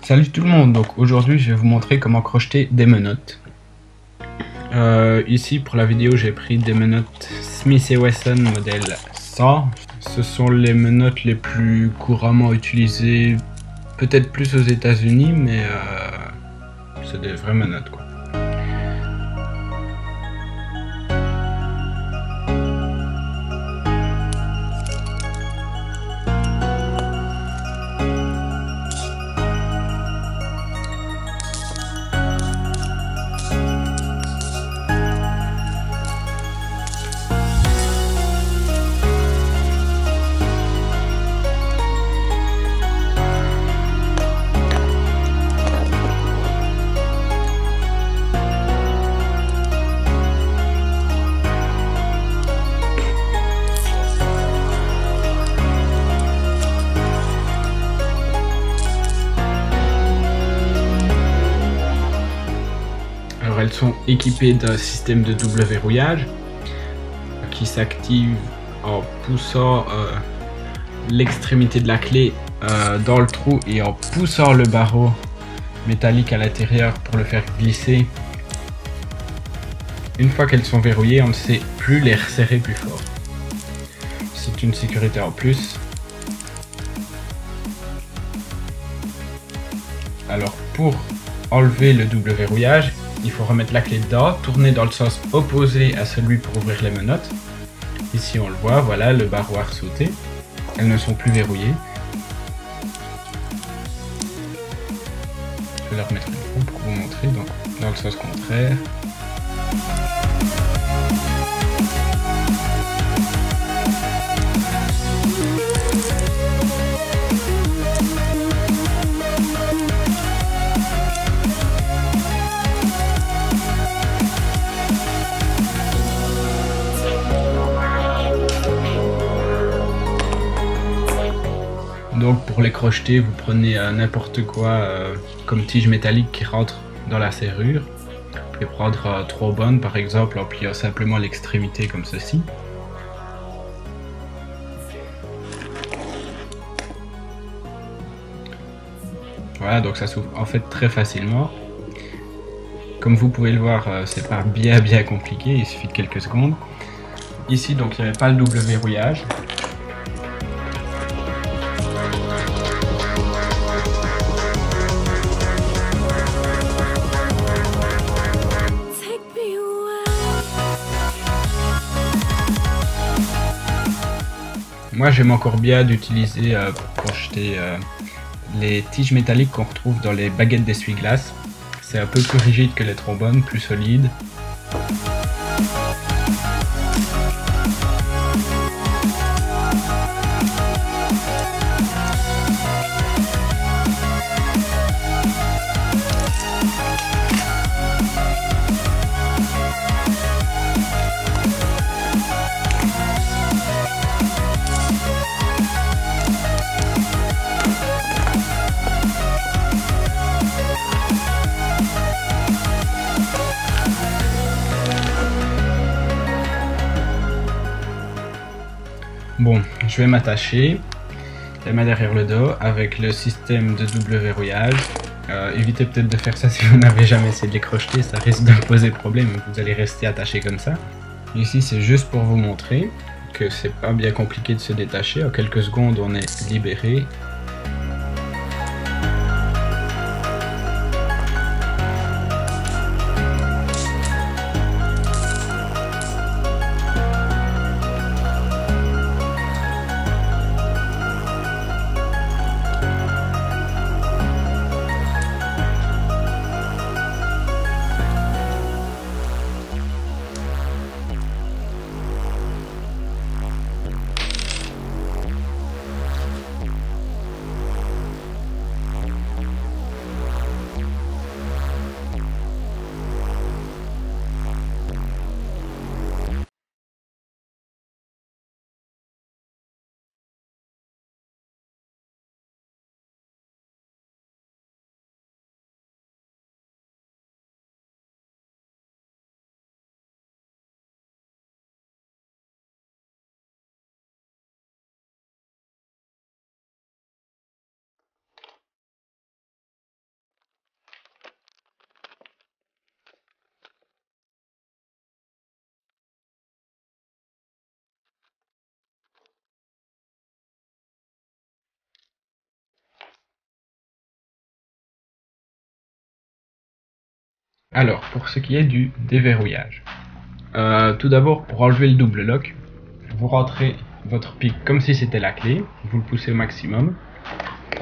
Salut tout le monde, donc aujourd'hui je vais vous montrer comment crocheter des menottes. Ici pour la vidéo j'ai pris des menottes Smith & Wesson modèle 100. Ce sont les menottes les plus couramment utilisées, peut-être plus aux États-Unis, mais c'est des vraies menottes quoi. Alors elles sont équipées d'un système de double verrouillage qui s'active en poussant l'extrémité de la clé dans le trou et en poussant le barreau métallique à l'intérieur pour le faire glisser. Une fois qu'elles sont verrouillées, on ne sait plus les resserrer plus fort. C'est une sécurité en plus. Alors pour enlever le double verrouillage, il faut remettre la clé dedans, tourner dans le sens opposé à celui pour ouvrir les menottes. Ici on le voit, voilà, le barreau a ressauté. Elles ne sont plus verrouillées. Je vais la remettre une fois pour vous montrer, donc dans le sens contraire. Donc pour les crocheter, vous prenez n'importe quoi comme tige métallique qui rentre dans la serrure. Vous pouvez prendre 3 bonnes par exemple en pliant simplement l'extrémité comme ceci. Voilà, donc ça s'ouvre en fait très facilement. Comme vous pouvez le voir, c'est pas bien compliqué, il suffit de quelques secondes. Ici donc il n'y avait pas le double verrouillage. Moi j'aime encore bien d'utiliser pour crocheter les tiges métalliques qu'on retrouve dans les baguettes d'essuie-glace. C'est un peu plus rigide que les trombones, plus solide. Bon, je vais m'attacher les mains derrière le dos avec le système de double verrouillage. Évitez peut-être de faire ça si vous n'avez jamais essayé de les crocheter, ça risque de poser problème, vous allez rester attaché comme ça. Ici c'est juste pour vous montrer que c'est pas bien compliqué de se détacher, en quelques secondes on est libéré. Alors, pour ce qui est du déverrouillage, tout d'abord, pour enlever le double lock, vous rentrez votre pic comme si c'était la clé, vous le poussez au maximum,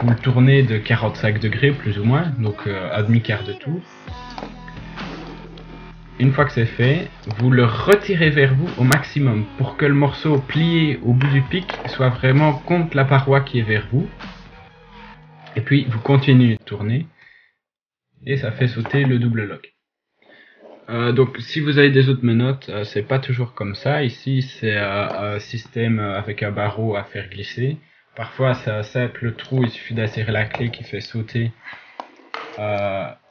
vous le tournez de 45 degrés plus ou moins, donc à demi-quart de tour. Une fois que c'est fait, vous le retirez vers vous au maximum pour que le morceau plié au bout du pic soit vraiment contre la paroi qui est vers vous. Et puis vous continuez de tourner et ça fait sauter le double lock. Donc si vous avez des autres menottes, c'est pas toujours comme ça. Ici c'est un système avec un barreau à faire glisser. Parfois c'est un simple trou, il suffit d'insérer la clé qui fait sauter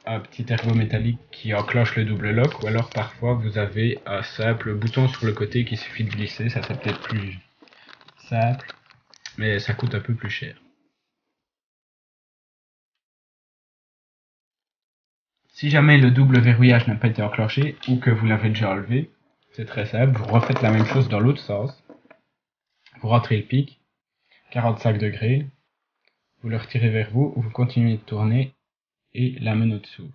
un petit ergot métallique qui enclenche le double lock, ou alors parfois vous avez un simple bouton sur le côté qui suffit de glisser. Ça c'est peut-être plus simple, mais ça coûte un peu plus cher. Si jamais le double verrouillage n'a pas été enclenché ou que vous l'avez déjà enlevé, c'est très simple, vous refaites la même chose dans l'autre sens. Vous rentrez le pic, 45 degrés, vous le retirez vers vous, vous continuez de tourner et la menotte s'ouvre.